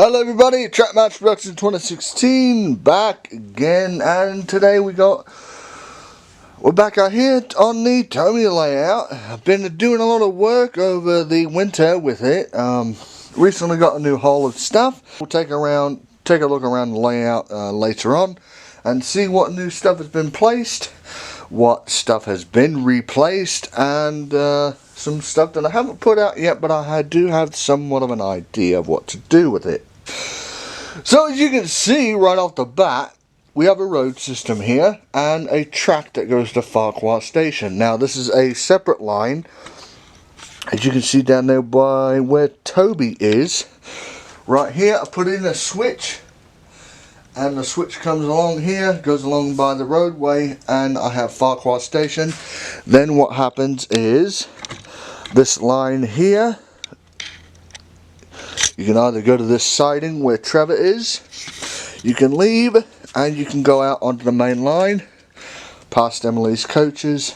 Hello everybody, Trap Match Production 2016 back again, and today we're back out here on the Tomy layout. I've been doing a lot of work over the winter with it. Recently got a new haul of stuff. We'll take a look around the layout later on and see what new stuff has been placed, what stuff has been replaced, and some stuff that I haven't put out yet, but I do have somewhat of an idea of what to do with it. So as you can see right off the bat, we have a road system here and a track that goes to Ffarquar station. Now this is a separate line, as you can see down there by where Toby is. Right here I put in a switch, and the switch comes along here, goes along by the roadway, and I have Ffarquar station. Then what happens is this line here, you can either go to this siding where Trevor is, you can leave, and you can go out onto the main line, past Emily's coaches,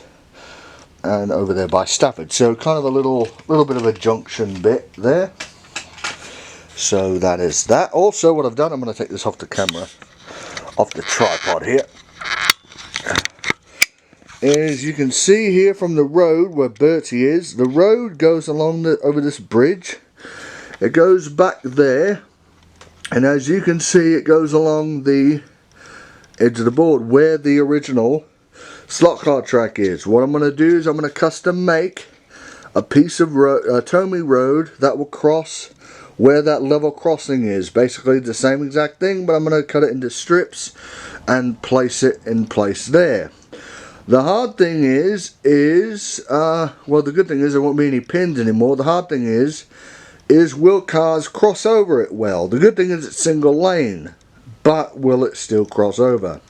and over there by Stafford. So kind of a little bit of a junction bit there. So that is that. Also what I've done, I'm going to take this off the camera, off the tripod here, is you can see here from the road where Bertie is, the road goes along over this bridge. It goes back there, and as you can see it goes along the edge of the board where the original slot car track is. What I'm going to do is I'm going to custom make a piece of Tomy Road that will cross where that level crossing is. Basically the same exact thing, but I'm going to cut it into strips and place it in place there. The hard thing is well, the good thing is there won't be any pins anymore. The hard thing is will cars cross over it well? The good thing is it's single lane, but will it still cross over?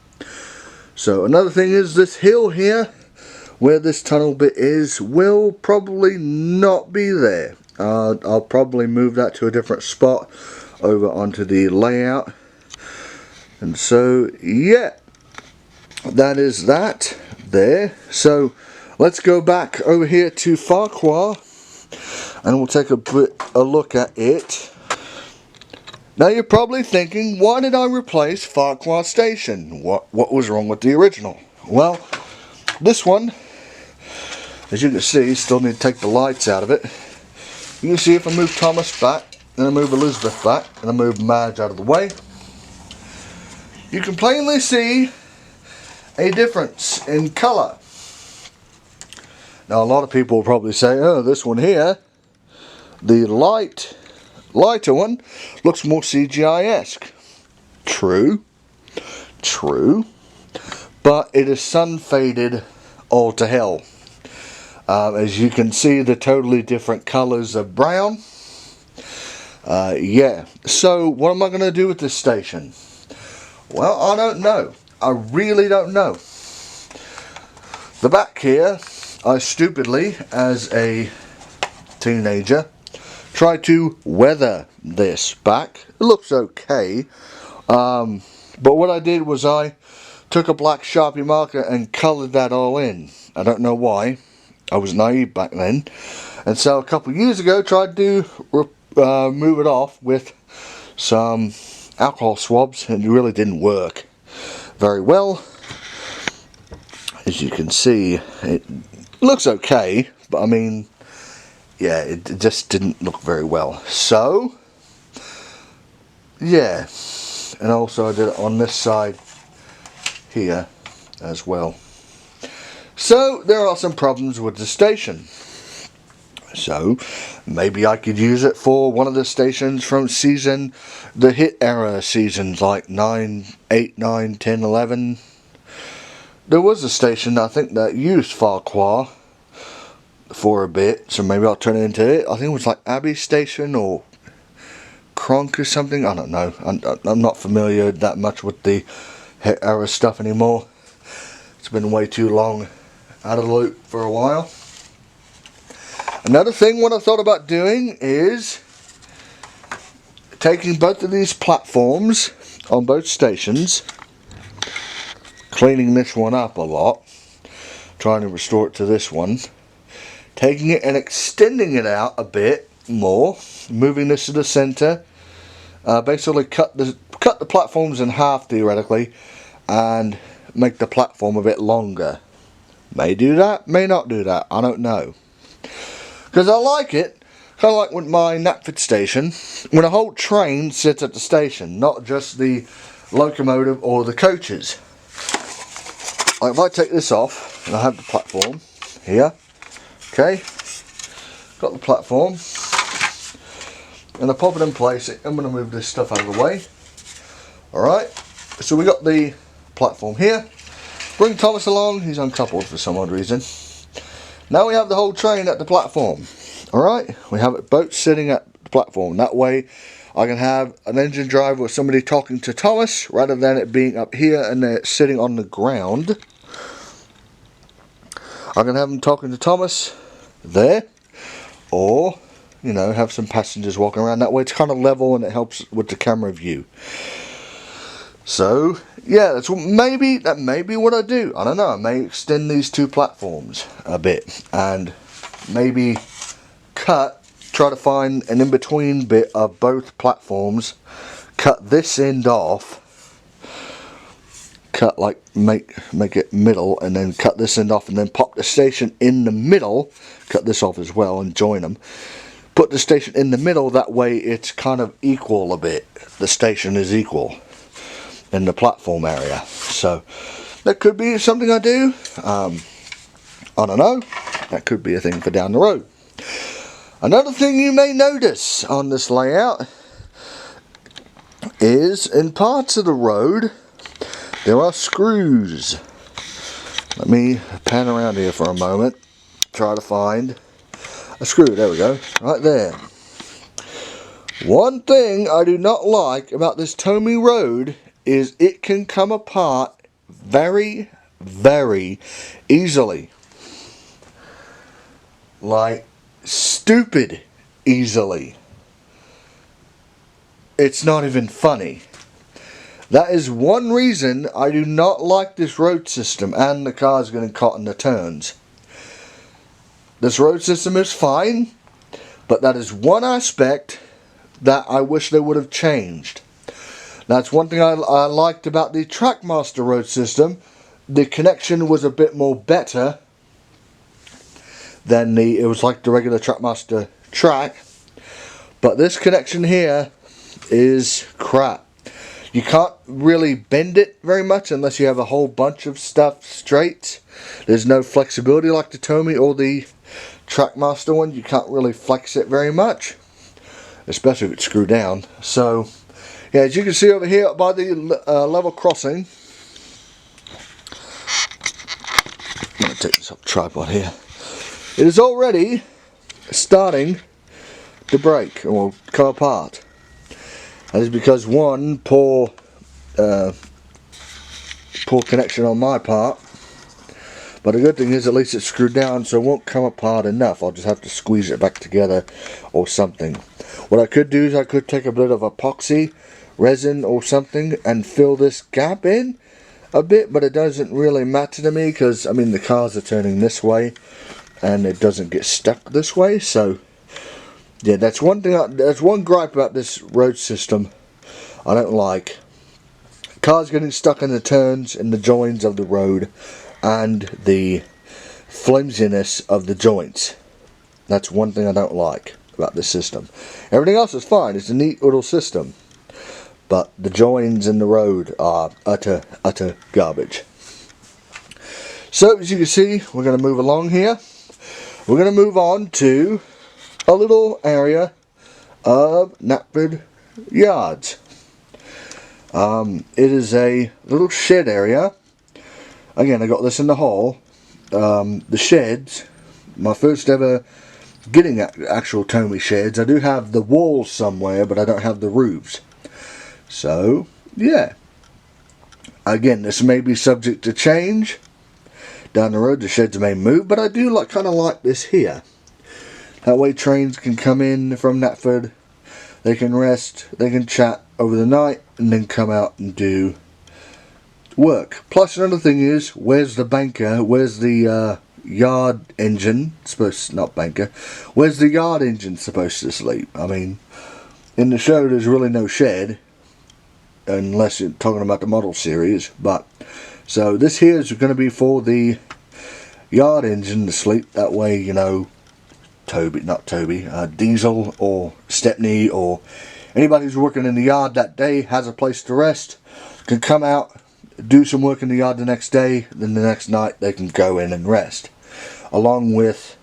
So another thing is this hill here, where this tunnel bit is, will probably not be there. I'll probably move that to a different spot over onto the layout. And so yeah, that is that there. So let's go back over here to Ffarquar, and we'll take a look at it. Now you're probably thinking, why did I replace Ffarquar station? What was wrong with the original? Well, this one, as you can see, still need to take the lights out of it. You can see if I move Thomas back, and I move Elizabeth back, and I move Madge out of the way, you can plainly see a difference in colour. Now a lot of people will probably say, oh, this one here, the lighter one, looks more CGI-esque. True, but it is sun faded all to hell. As you can see, the totally different colours of brown. Yeah, so what am I going to do with this station? Well, I don't know. I really don't know. The back here, I stupidly, as a teenager, tried to weather this back. It looks okay, but what I did was I took a black Sharpie marker and coloured that all in. I don't know why. I was naive back then, and so a couple of years ago tried to move it off with some alcohol swabs, and it really didn't work very well. As you can see, it looks okay, but I mean, yeah, it just didn't look very well. So yeah, and also I did it on this side here as well. So there are some problems with the station. So maybe I could use it for one of the stations from the hit era seasons, like 9, 8, 9, 10, 11. There was a station I think that used Ffarquar for a bit, so maybe I'll turn it into it. I think it was like Abbey Station or Kronk or something. I don't know. I'm not familiar that much with the hit era stuff anymore. It's been way too long out of the loop for a while. Another thing what I thought about doing is taking both of these platforms on both stations, cleaning this one up a lot, trying to restore it to this one, taking it and extending it out a bit more, moving this to the center, basically cut the platforms in half theoretically, and make the platform a bit longer. May do that, may not do that, I don't know. Because I like it, kind of like with my Knapford station, when a whole train sits at the station, not just the locomotive or the coaches. Like if I take this off, and I have the platform here, okay, got the platform, and I pop it in place. I'm going to move this stuff out of the way. Alright, so we got the platform here. Bring Thomas along, he's uncoupled for some odd reason. Now we have the whole train at the platform. Alright, we have it both sitting at the platform. That way I can have an engine driver or somebody talking to Thomas, rather than it being up here and they're sitting on the ground. I can have them talking to Thomas there, or, you know, have some passengers walking around. That way it's kind of level and it helps with the camera view. So yeah, that may be what I do. I don't know. I may extend these two platforms a bit and maybe try to find an in-between bit of both platforms, cut this end off, make it middle, and then cut this end off, and then pop the station in the middle, cut this off as well and join them. Put the station in the middle, that way it's kind of equal a bit. The station is equal in the platform area. So that could be something I do. I don't know. That could be a thing for down the road. Another thing you may notice on this layout is in parts of the road there are screws. Let me pan around here for a moment. Try to find a screw. There we go. Right there. One thing I do not like about this Tomy road is it can come apart very, very easily. Like, stupid easily. It's not even funny. That is one reason I do not like this road system and the cars getting caught in the turns. This road system is fine, but that is one aspect that I wish they would have changed. That's one thing I liked about the Trackmaster road system. The connection was a bit more better than it was like the regular Trackmaster track. But this connection here is crap. You can't really bend it very much unless you have a whole bunch of stuff straight. There's no flexibility like the Tomy or the Trackmaster one. You can't really flex it very much, especially if it's screwed down. So yeah, as you can see over here by the level crossing, I'm going to take this off the tripod here. It is already starting to break or come apart. That is because one poor connection on my part. But the good thing is at least it's screwed down, so it won't come apart enough. I'll just have to squeeze it back together or something. What I could do is I could take a bit of epoxy resin or something and fill this gap in a bit, but it doesn't really matter to me because, I mean, the cars are turning this way and it doesn't get stuck this way. So yeah, that's one thing. That's one gripe about this road system I don't like. Cars getting stuck in the turns and the joins of the road, and the flimsiness of the joints. That's one thing I don't like about this system. Everything else is fine. It's a neat little system, but the joins in the road are utter garbage. So as you can see, we're going to move along here. We're going to move on to a little area of Knapford yards. It is a little shed area. Again, I got this in the haul. The sheds, my first ever getting actual Tomy sheds. I do have the walls somewhere, but I don't have the roofs. So yeah, again, this may be subject to change down the road. The sheds may move, but I do kind of like this here. That way trains can come in from Knapford, they can rest, they can chat over the night, and then come out and do work. Plus another thing is, where's the banker, where's the yard engine, where's the yard engine supposed to sleep? I mean, in the show there's really no shed, unless you're talking about the model series. But so this here is going to be for the yard engine to sleep. That way, you know, Diesel or Stepney or anybody who's working in the yard that day has a place to rest, can come out, do some work in the yard the next day, then the next night they can go in and rest, along with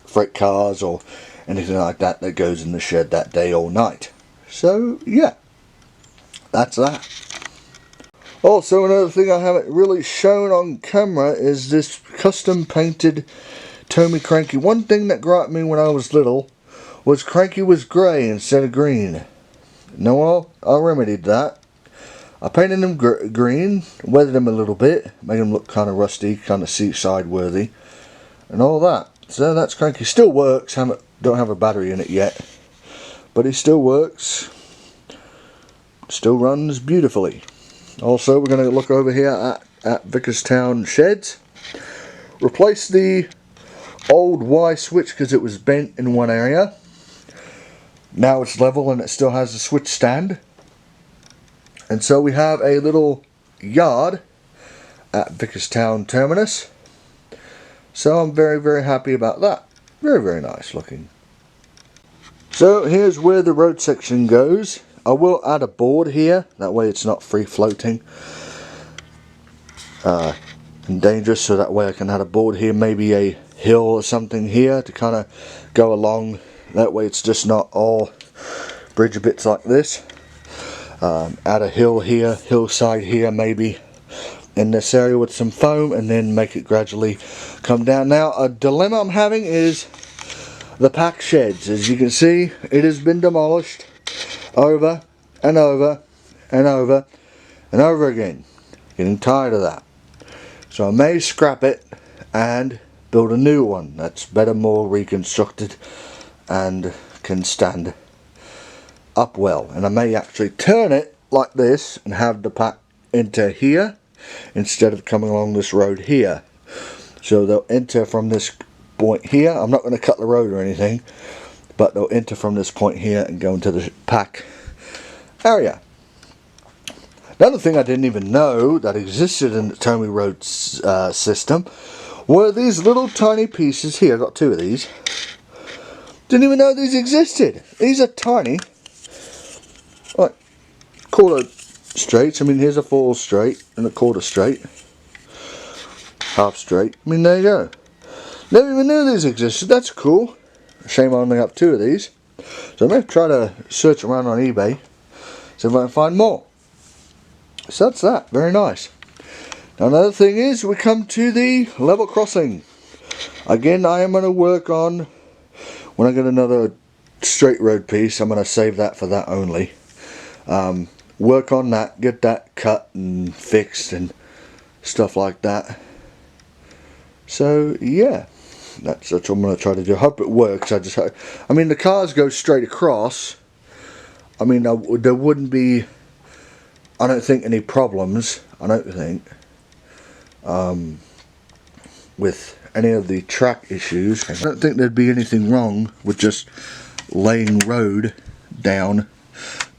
freight cars or anything like that that goes in the shed that day or night. So yeah, that's that. Also, another thing I haven't really shown on camera is this custom painted Tomy Cranky. One thing that griped me when I was little was Cranky was grey instead of green. No, I remedied that. I painted him green, weathered him a little bit, made him look kind of rusty, kind of seaside worthy, and all that. So that's Cranky. Still works. Don't have a battery in it yet, but it still works. Still runs beautifully. Also, we're going to look over here at Vickerstown sheds. Replace the old Y switch because it was bent in one area. Now it's level and it still has a switch stand. And so we have a little yard at Vickerstown terminus. So I'm very, very happy about that. Very, very nice looking. So here's where the road section goes. I will add a board here, that way it's not free floating and dangerous, so that way I can add a board here, maybe a hill or something here to kind of go along. That way it's just not all bridge bits like this. Add a hill here, hillside here maybe in this area with some foam, and then make it gradually come down. Now a dilemma I'm having is the pack sheds. As you can see, it has been demolished over and over and over and over again. Getting tired of that. So I may scrap it and build a new one that's better, more reconstructed, and can stand up well. And I may actually turn it like this and have the pack enter here instead of coming along this road here. So they'll enter from this point here. I'm not going to cut the road or anything, but they'll enter from this point here and go into the pack area. Another thing I didn't even know that existed in the Tomy Roads system were these little tiny pieces here. I got two of these. Didn't even know these existed. These are tiny, like quarter straights. I mean, here's a full straight and a quarter straight, half straight. I mean, there you go. Never even knew these existed. That's cool. Shame I only got two of these. So I'm going to try to search around on eBay, see if I can find more. So that's that. Very nice. Now another thing is, we come to the level crossing. Again, I am going to work on, when I get another straight road piece, I'm going to save that for that only. Work on that, get that cut and fixed and stuff like that. So yeah, that's what I'm going to try to do. I hope it works. I mean, the cars go straight across. I mean, there wouldn't be, I don't think, any problems, I don't think, with any of the track issues. I don't think there'd be anything wrong with just laying road down,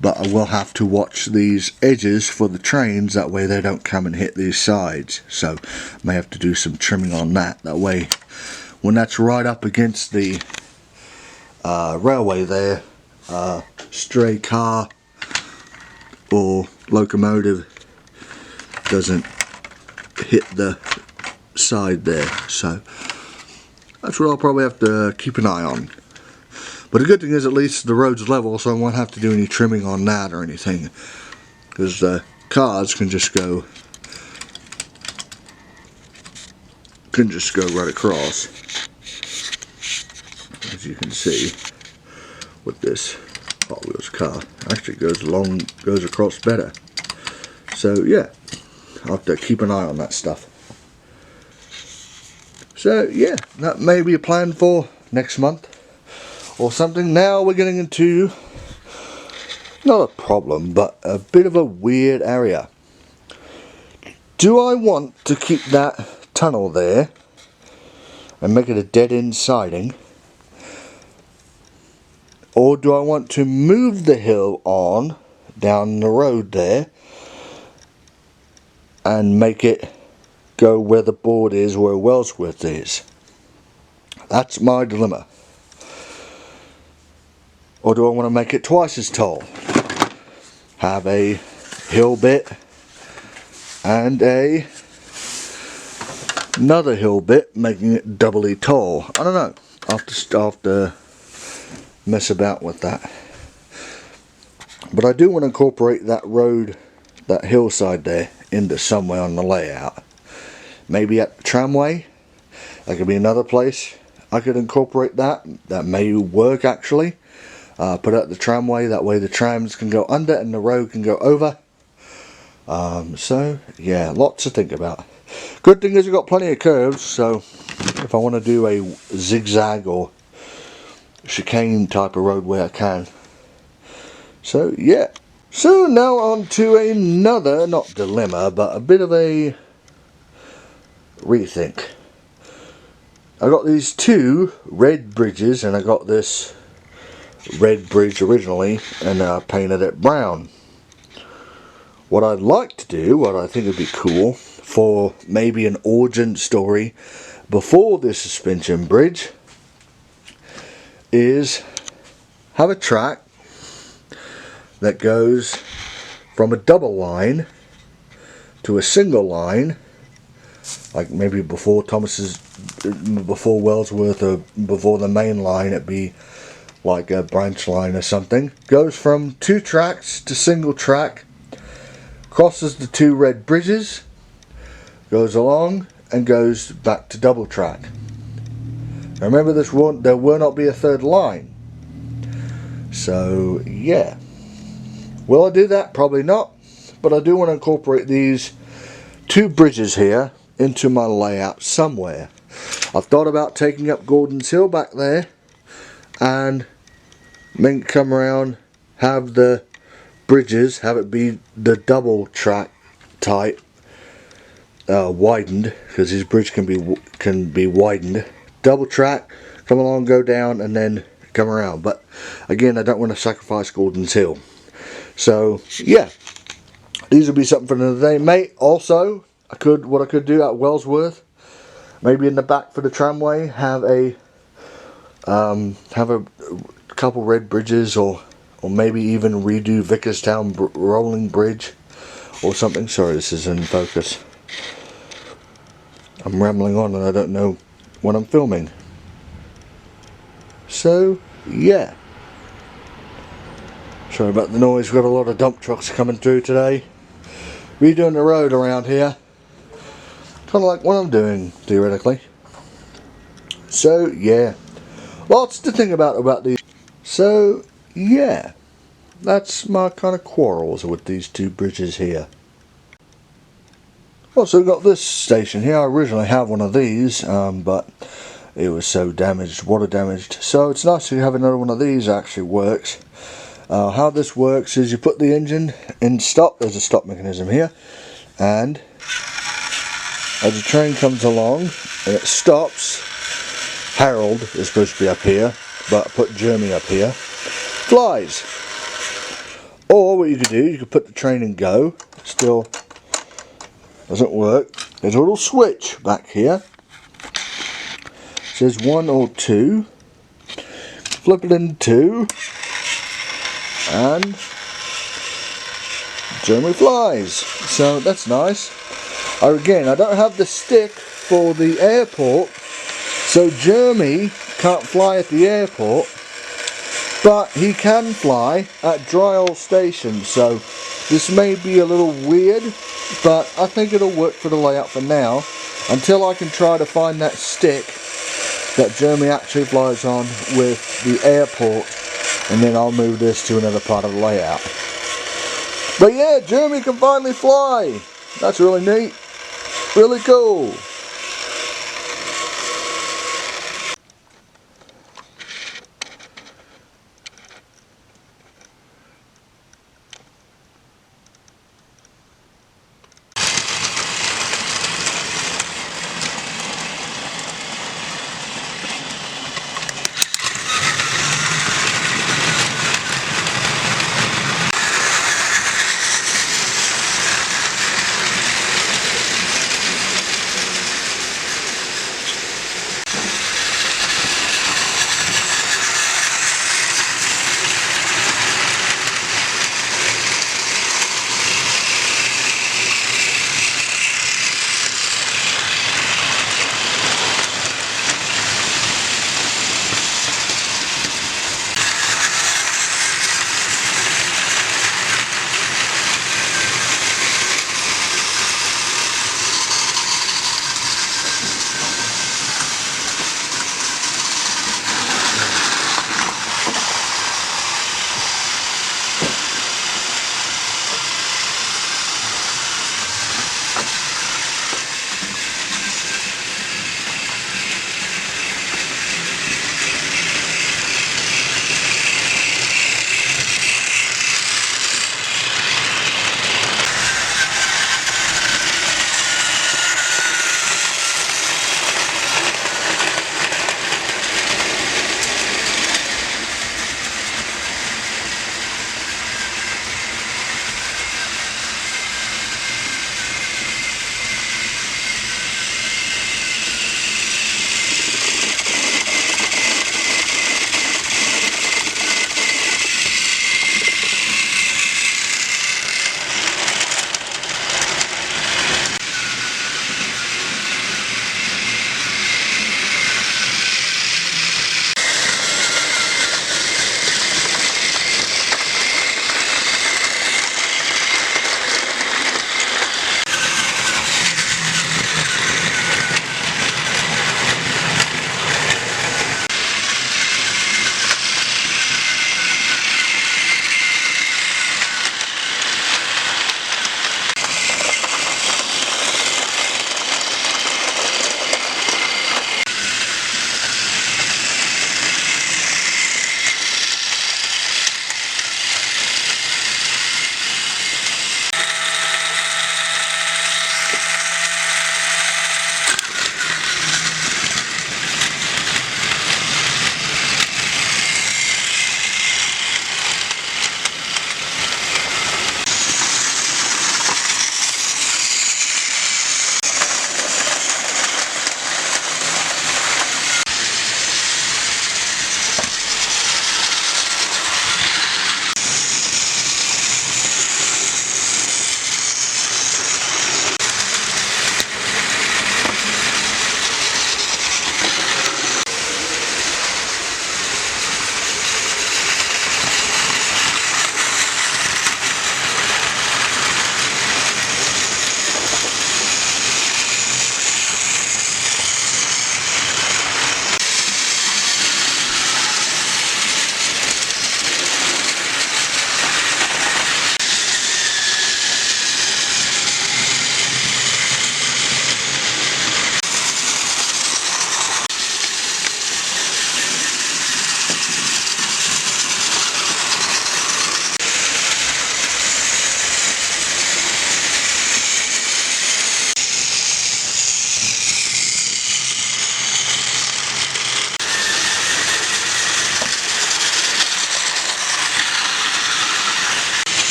but I will have to watch these edges for the trains, that way they don't come and hit these sides. So I may have to do some trimming on that. That way, when that's right up against the railway there, stray car or locomotive doesn't hit the side there. So that's what I'll probably have to keep an eye on. But the good thing is, at least the road's level, so I won't have to do any trimming on that or anything, because the cars can just go right across, as you can see with this Hot Wheels car. Actually goes across better. So yeah, I'll have to keep an eye on that stuff. So yeah, that may be a plan for next month or something. Now we're getting into, not a problem, but a bit of a weird area. Do I want to keep that tunnel there and make it a dead-end siding, or do I want to move the hill on down the road there and make it go where the board is, where Wellsworth is? That's my dilemma. Or do I want to make it twice as tall? Have a hill bit and another hill bit, making it doubly tall. I don't know. I'll have to mess about with that. But I do want to incorporate that road, that hillside there, into somewhere on the layout. Maybe at the tramway. That could be another place I could incorporate that. That may work actually. Put out the tramway, that way the trams can go under and the road can go over. So yeah, lots to think about. Good thing is we've got plenty of curves, so if I want to do a zigzag or chicane type of roadway, I can. So yeah. So now on to another, not dilemma, but a bit of a rethink. I got these two red bridges, and I got this red bridge originally, and I painted it brown. What I'd like to do, what I think would be cool for maybe an origin story before this suspension bridge, is have a track that goes from a double line to a single line, like maybe before before Wellsworth, or before the main line, it'd be like a branch line or something. Goes from two tracks to single track, crosses the two red bridges, goes along and goes back to double track. Now remember, there will not be a third line. So yeah, will I do that? Probably not, but I do want to incorporate these two bridges here into my layout somewhere. I've thought about taking up Gordon's Hill back there and then come around, have the bridges, have it be the double track type, widened, because his bridge can be widened. Double track, come along, go down, and then come around. But again, I don't want to sacrifice Gordon's Hill. So yeah, these will be something for another day, mate. Also, what I could do at Wellsworth, maybe in the back for the tramway, have a couple red bridges, or maybe even redo Vickerstown rolling bridge or something. Sorry, this is in focus. I'm rambling on and I don't know what I'm filming. So yeah, sorry about the noise. We've got a lot of dump trucks coming through today, redoing the road around here, kind of like what I'm doing theoretically. So yeah, lots to think about these. So yeah, that's my kind of quarrels with these two bridges here. Also got this station here. I originally have one of these, but it was so damaged, water damaged. So it's nice to have another one of these that actually works. How this works is you put the engine in stop. There's a stop mechanism here, and as the train comes along and it stops, Harold is supposed to be up here, but I put Jeremy up here, flies. Or what you could do, you could put the train in go. Still doesn't work. There's a little switch back here. It says 1 or 2. Flip it into 2, and Jeremy flies. So that's nice. Again, I don't have the stick for the airport, so Jeremy can't fly at the airport, but he can fly at Dryall Station. So this may be a little weird, but I think it'll work for the layout for now, until I can try to find that stick that Jeremy actually flies on with the airport, and then I'll move this to another part of the layout. But yeah, Jeremy can finally fly. That's really neat. Really cool.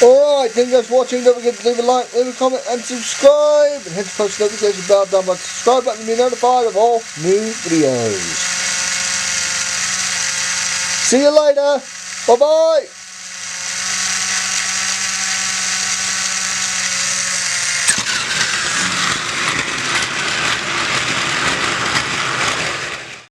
Alright, thank you guys for watching. Don't forget to leave a like, leave a comment and subscribe. And hit the post notification bell down by the subscribe button to be notified of all new videos. See you later. Bye bye.